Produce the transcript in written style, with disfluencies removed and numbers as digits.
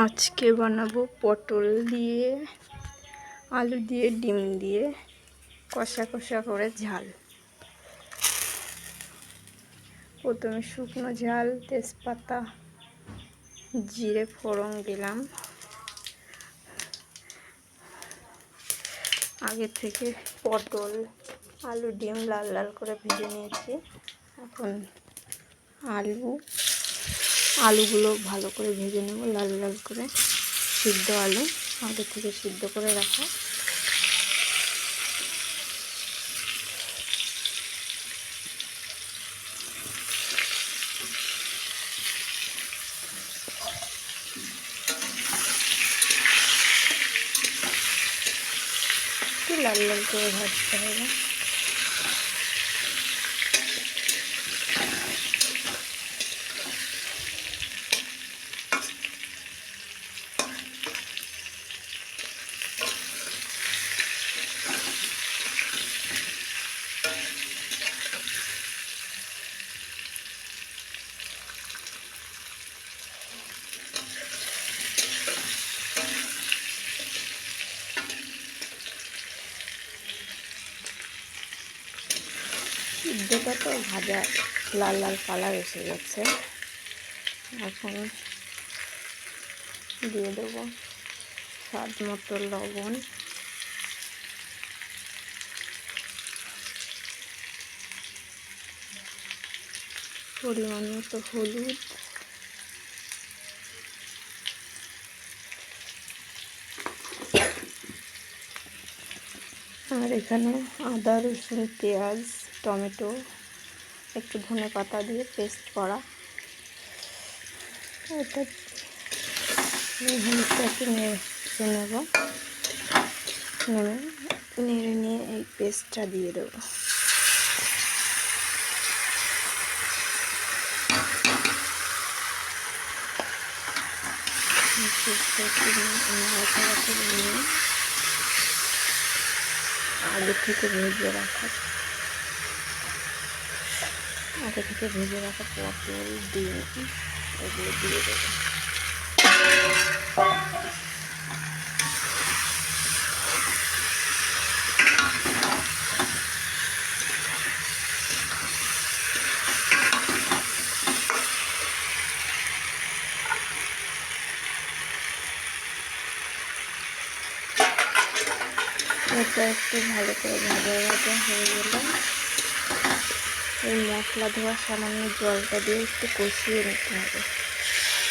আজকে বানাবো পটল দিয়ে আলু দিয়ে ডিম দিয়ে কষা কষা করে ঝাল। প্রথমে শুকনো ঝাল, তেজপাতা, জিরে ফোড়ন দিলাম। আগে থেকে পটল, আলু, ডিম লাল লাল করে ভেজে নিয়েছি। এখন আলুগুলো ভালো করে ভেজে নেব, লাল লাল করে। সিদ্ধ আলু আগে থেকে সিদ্ধ করে রাখা। একটু লাল লাল করে ভাজতে হবে। সিদ্ধটা তো ভাজা লাল লাল কালার এসে গেছে। এখন দিয়ে দেবো স্বাদ মতো লবণ, পরিমাণ মতো হলুদ, আর এখানে আদা, রসুন, পেঁয়াজ, টমেটো, একটু ধনে পাতা দিয়ে পেস্ট করা। এটা একটু নেড়ে নিয়ে এই পেস্টটা দিয়ে দেবো। আগে থেকে ভেজে রাখা পটল, ডিম এগুলো দিয়ে দেবো। এটা একটু ভালো করে ভাজা হয়ে গেলে এই মশলা ধোয়া সামান্য জলটা দিয়ে একটু কষিয়ে নিতে হবে।